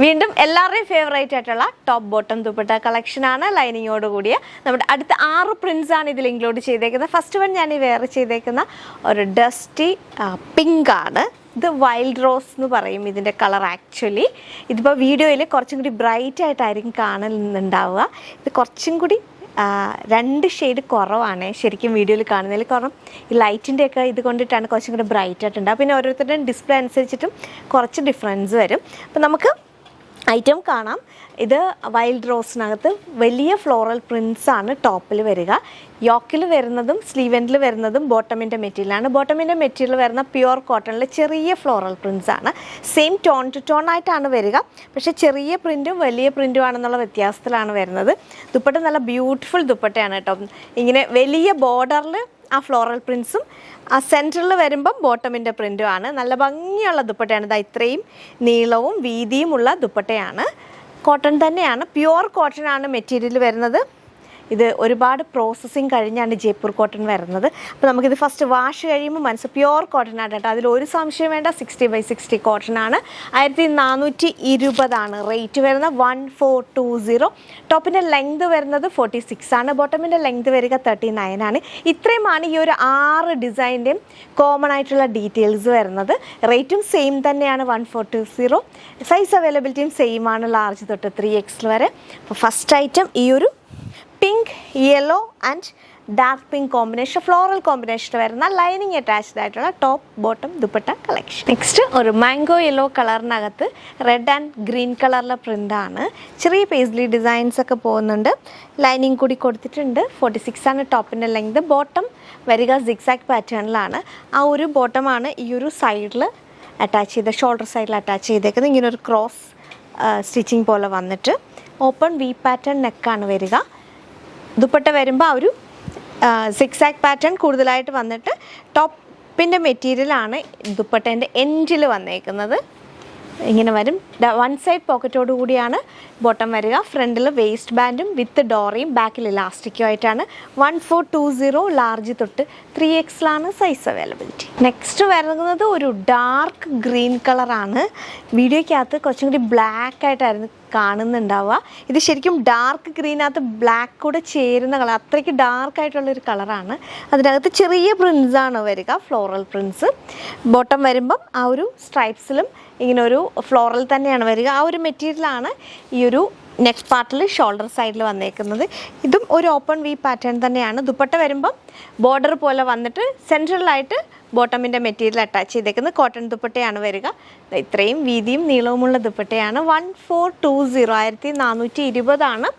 വീണ്ടും എല്ലാവരുടെയും ഫേവറേറ്റ് ആയിട്ടുള്ള ടോപ്പ് ബോട്ടം ദുപ്പട്ട കളക്ഷനാണ് ലൈനിങ്ങോട് കൂടിയ നമ്മുടെ അടുത്ത 6 പ്രിൻസ് ആണ് ഇതിൽ ഇൻക്ലൂഡ് ചെയ്തേക്കുന്നത്. ഫസ്റ്റ് വൺ ഞാൻ ഈ വേറെ ചെയ്തേക്കുന്ന ഒരു ഡസ്റ്റി പിങ്ക് ആണ്. ഇത് വൈൽഡ് റോസ് എന്ന് പറയും ഇതിൻ്റെ കളർ. ആക്ച്വലി ഇതിപ്പോൾ വീഡിയോയിൽ കുറച്ചും കൂടി ബ്രൈറ്റ് ആയിട്ടായിരിക്കും കാണുന്നുണ്ടാവുക. ഇത് കുറച്ചും കൂടി 2 ഷെയ്ഡ് കുറവാണ് ശരിക്കും വീഡിയോയിൽ കാണുന്നതിൽ. കാരണം ഈ ലൈറ്റിൻ്റെയൊക്കെ ഇത് കൊണ്ടിട്ടാണ് കുറച്ചും കൂടി ബ്രൈറ്റ് ആയിട്ടുണ്ടാവുക. പിന്നെ ഓരോരുത്തരുടെയും ഡിസ്പ്ലേ അനുസരിച്ചിട്ടും കുറച്ച് ഡിഫറൻസ് വരും. അപ്പം നമുക്ക് ഐറ്റം കാണാം. ഇത് വൈൽഡ് റോസിനകത്ത് വലിയ ഫ്ലോറൽ പ്രിൻസ് ആണ് ടോപ്പിൽ വരിക. യോക്കിൽ വരുന്നതും സ്ലീവ് എൻഡിൽ വരുന്നതും ബോട്ടമിൻ്റെ മെറ്റീരിയലാണ്. ബോട്ടമിൻ്റെ മെറ്റീരിയൽ വരുന്ന പ്യുവർ കോട്ടണിൽ ചെറിയ ഫ്ലോറൽ പ്രിൻസ് ആണ്. സെയിം ടോൺ ടു ടോൺ ആയിട്ടാണ് വരിക, പക്ഷേ ചെറിയ പ്രിൻറ്റും വലിയ പ്രിൻറ്റും ആണെന്നുള്ള വ്യത്യാസത്തിലാണ് വരുന്നത്. ദുപ്പട്ട നല്ല ബ്യൂട്ടിഫുൾ ദുപ്പട്ടയാണ് കേട്ടോ. ഇങ്ങനെ വലിയ ബോർഡറിൽ ആ ഫ്ലോറൽ പ്രിൻസും ആ സെൻറ്ററിൽ വരുമ്പം ബോട്ടമിൻ്റെ പ്രിൻറ്റും ആണ്. നല്ല ഭംഗിയുള്ള ദുപ്പട്ടയാണ്. ഇത് ഇത്രയും നീളവും വീതിയുമുള്ള ദുപ്പട്ടയാണ്. കോട്ടൺ തന്നെയാണ്, പ്യുവർ കോട്ടൺ ആണ് മെറ്റീരിയൽ വരുന്നത്. ഇത് ഒരുപാട് പ്രോസസ്സിങ് കഴിഞ്ഞാണ് ജയ്പൂർ കോട്ടൺ വരുന്നത്. അപ്പോൾ നമുക്കിത് ഫസ്റ്റ് വാഷ് കഴിയുമ്പോൾ മനസ്സ് പ്യുവർ കോട്ടൺ ആണ് കേട്ടോ. അതിലൊരു സംശയം വേണ്ട. 60/60 കോട്ടൺ ആണ്. 1420 ആണ് റേറ്റ് വരുന്നത്. 1420. ടോപ്പിൻ്റെ ലെങ്ത് വരുന്നത് 46 ആണ്. ബോട്ടമിൻ്റെ ലെങ്ത് വരിക 39 ആണ്. ഇത്രയുമാണ് ഈ ഒരു 6 ഡിസൈൻ്റെയും കോമൺ ആയിട്ടുള്ള ഡീറ്റെയിൽസ് വരുന്നത്. റേറ്റും സെയിം തന്നെയാണ് 1420. സൈസ് അവൈലബിലിറ്റിയും സെയിം ആണ്, ലാർജ് തൊട്ട് 3XL വരെ. അപ്പോൾ ഫസ്റ്റ് ഐറ്റം ഈ ഒരു pink, yellow and dark pink combination, floral combination വരുന്ന ലൈനിങ് അറ്റാച്ച്ഡ് ആയിട്ടുള്ള top bottom dupatta collection. Next ഒരു മാംഗോ യെല്ലോ കളറിനകത്ത് റെഡ് ആൻഡ് ഗ്രീൻ കളറിലെ പ്രിൻ്റാണ്. ചെറിയ പേസ്ലി ഡിസൈൻസ് ഒക്കെ പോകുന്നുണ്ട്. ലൈനിങ് കൂടി കൊടുത്തിട്ടുണ്ട്. 46 ആണ് ടോപ്പിൻ്റെ ലെങ്ത്. ബോട്ടം വരിക സിഗ്സാഗ് പാറ്റേണിലാണ്. ആ ഒരു ബോട്ടമാണ് ഈ ഒരു സൈഡിൽ അറ്റാച്ച് ചെയ്ത്, ഷോൾഡർ സൈഡിൽ അറ്റാച്ച് ചെയ്തേക്കുന്നത്. ഇങ്ങനെ ഒരു ക്രോസ് സ്റ്റിച്ചിങ് പോലെ വന്നിട്ട് ഓപ്പൺ വി പാറ്റേൺ നെക്കാണ് വരിക. ദുപ്പട്ട വരുമ്പോൾ ആ ഒരു സിക്സാഗ് പാറ്റേൺ കൂടുതലായിട്ട് വന്നിട്ട് ടോപ്പിൻ്റെ മെറ്റീരിയലാണ് ദുപ്പട്ടേൻ്റെ എൻഡിൽ വന്നേക്കുന്നത്. ഇങ്ങനെ വരും. 1 സൈഡ് പോക്കറ്റോട് കൂടിയാണ് ബോട്ടം വരിക. ഫ്രണ്ടിൽ വേസ്റ്റ് ബാൻഡും വിത്ത് ഡോറിയും ബാക്കിൽ ഇലാസ്റ്റിക്കും ആയിട്ടാണ്. 1420 ലാർജ് തൊട്ട് 3XL ആണ് സൈസ് അവൈലബിലിറ്റി. നെക്സ്റ്റ് വരുന്നത് ഒരു ഡാർക്ക് ഗ്രീൻ കളറാണ്. വീഡിയോയ്ക്കകത്ത് കുറച്ചും കൂടി ബ്ലാക്ക് ആയിട്ടായിരുന്നു കാണുന്നുണ്ടാവുക. ഇത് ശരിക്കും ഡാർക്ക് ഗ്രീനകത്ത് ബ്ലാക്ക് കൂടെ ചേരുന്ന കളർ. അത്രയ്ക്ക് ഡാർക്കായിട്ടുള്ളൊരു കളറാണ്. അതിനകത്ത് ചെറിയ പ്രിൻസാണ് വരിക, ഫ്ലോറൽ പ്രിൻസ്. ബോട്ടം വരുമ്പം ആ ഒരു സ്ട്രൈപ്സിലും ഇങ്ങനെ ഒരു ഫ്ലോറൽ തന്നെയാണ് വരിക. ആ ഒരു മെറ്റീരിയലാണ് ഈ ഒരു നെക്ക് പാർട്ടിൽ ഷോൾഡർ സൈഡിൽ വന്നേക്കുന്നത്. ഇതും ഒരു ഓപ്പൺ വി പാറ്റേൺ തന്നെയാണ്. ദുപ്പട്ട വരുമ്പം ബോർഡർ പോലെ വന്നിട്ട് സെൻട്രലായിട്ട് ബോട്ടമിൻ്റെ മെറ്റീരിയൽ അറ്റാച്ച് ചെയ്തേക്കുന്നത്. കോട്ടൺ ദുപ്പട്ടയാണ് വരിക. ഇത്രയും വീതിയും നീളവുമുള്ള ദുപ്പട്ടയാണ്. 1420 1420 ആണ്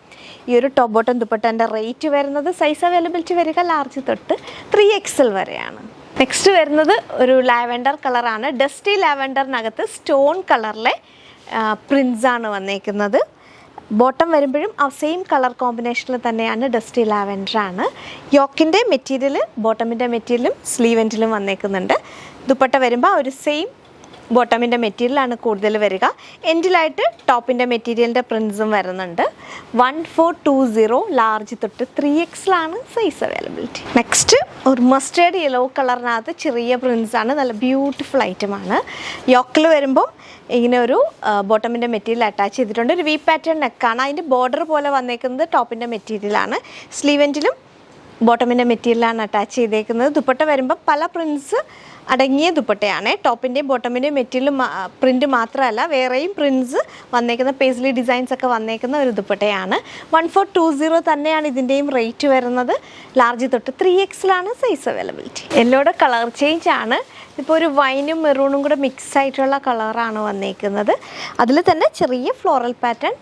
ഈ ഒരു ടോപ്പ് ബോട്ടം ദുപ്പട്ടൻ്റെ റേറ്റ് വരുന്നത്. സൈസ് അവൈലബിലിറ്റി വരിക ലാർജ് തൊട്ട് 3XL വരെയാണ്. നെക്സ്റ്റ് വരുന്നത് ഒരു ലാവൻഡർ കളറാണ്. ഡസ്റ്റി ലാവൻഡറിനകത്ത് സ്റ്റോൺ കളറിലെ പ്രിൻസാണ് വന്നേക്കുന്നത്. ബോട്ടം വരുമ്പോഴും ആ സെയിം കളർ കോമ്പിനേഷനിൽ തന്നെയാണ്. ഡസ്റ്റി ലാവൻഡറാണ്. യോക്കിൻ്റെ മെറ്റീരിയൽ ബോട്ടമിൻ്റെ മെറ്റീരിയലും സ്ലീവ് എൻഡിലും വന്നേക്കുന്നുണ്ട്. ദുപ്പട്ട വരുമ്പോൾ ഒരു സെയിം ബോട്ടമിൻ്റെ മെറ്റീരിയലാണ് കൂടുതൽ വരിക. എൻഡിലായിട്ട് ടോപ്പിൻ്റെ മെറ്റീരിയലിൻ്റെ പ്രിൻസും വരുന്നുണ്ട്. 1420 ലാർജ് തൊട്ട് 3XL ആണ് സൈസ് അവൈലബിലിറ്റി. നെക്സ്റ്റ് ഒരു മസ്റ്റേർഡ് യെല്ലോ കളറിനകത്ത് ചെറിയ പ്രിൻസാണ്. നല്ല ബ്യൂട്ടിഫുൾ ഐറ്റമാണ്. യോക്കിൽ വരുമ്പം ഇങ്ങനെ ഒരു ബോട്ടമിൻ്റെ മെറ്റീരിയൽ അറ്റാച്ച് ചെയ്തിട്ടുണ്ട്. ഒരു വി പാറ്റേൺ നെക്കാണ്. അതിൻ്റെ ബോർഡർ പോലെ വന്നേക്കുന്നത് ടോപ്പിൻ്റെ മെറ്റീരിയലാണ്. സ്ലീവ് എൻഡിലും ബോട്ടമിൻ്റെ മെറ്റീരിയലാണ് അറ്റാച്ച് ചെയ്തേക്കുന്നത്. ദുപ്പട്ട വരുമ്പോൾ പല പ്രിൻസ് അടങ്ങിയ ദുപ്പട്ടയാണ്. ടോപ്പിൻ്റെയും ബോട്ടമിൻ്റെയും മെറ്റീരിയലും പ്രിൻറ്റ് മാത്രമല്ല വേറെയും പ്രിൻസ് വന്നേക്കുന്ന പേസ്ലി ഡിസൈൻസ് ഒക്കെ വന്നേക്കുന്ന ഒരു ദുപ്പട്ടയാണ്. 1420 തന്നെയാണ് ഇതിൻ്റെയും റേറ്റ് വരുന്നത്. ലാർജ് തൊട്ട് 3XL ആണ് സൈസ് അവൈലബിലിറ്റി. യെല്ലോയുടെ കളർ ചേഞ്ച് ആണ്. ഇപ്പോൾ ഒരു വൈനും മെറൂണും കൂടെ മിക്സ് ആയിട്ടുള്ള കളറാണ് വന്നേക്കുന്നത്. അതിൽ തന്നെ ചെറിയ ഫ്ലോറൽ പാറ്റേൺ.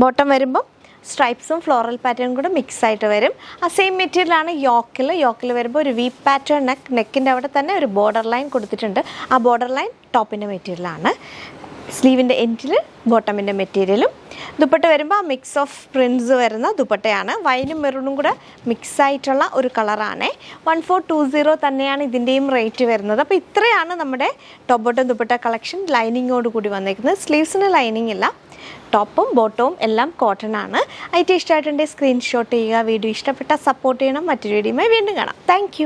ബോട്ടം വരുമ്പം സ്ട്രൈപ്സും ഫ്ലോറൽ പാറ്റേണും കൂടെ മിക്സ് ആയിട്ട് വരും. ആ സെയിം മെറ്റീരിയലാണ് യോക്കിൽ വരുമ്പോൾ ഒരു വി പാറ്റേൺ നെക്കിൻ്റെ അവിടെ തന്നെ ഒരു ബോർഡർ ലൈൻ കൊടുത്തിട്ടുണ്ട്. ആ ബോർഡർ ലൈൻ ടോപ്പിൻ്റെ മെറ്റീരിയലാണ്. സ്ലീവിൻ്റെ എൻഡിൽ ബോട്ടമിൻ്റെ മെറ്റീരിയലും. ദുപ്പട്ട വരുമ്പോൾ ആ മിക്സ് ഓഫ് പ്രിൻസ് വരുന്ന ദുപ്പട്ടയാണ്. വൈനും മെറൂണും കൂടെ മിക്സ് ആയിട്ടുള്ള ഒരു കളറാണ്. 1420 തന്നെയാണ് ഇതിൻ്റെയും റേറ്റ് വരുന്നത്. അപ്പോൾ ഇത്രയാണ് നമ്മുടെ ടോപ്പ് ബോട്ടം ദുപ്പട്ട കളക്ഷൻ ലൈനിങ്ങോട് കൂടി വന്നേക്കുന്നത്. സ്ലീവ്സിന് ലൈനിങ് ഇല്ല. ടോപ്പും ബോട്ടവും എല്ലാം കോട്ടൺ ആണ്. ഐറ്റം ഇഷ്ടമായിട്ടുണ്ടെങ്കിൽ സ്ക്രീൻഷോട്ട് ചെയ്യുക. വീഡിയോ ഇഷ്ടപ്പെട്ടാൽ സപ്പോർട്ട് ചെയ്യണം. മറ്റൊരു വീഡിയോയുമായി വീണ്ടും കാണാം. താങ്ക്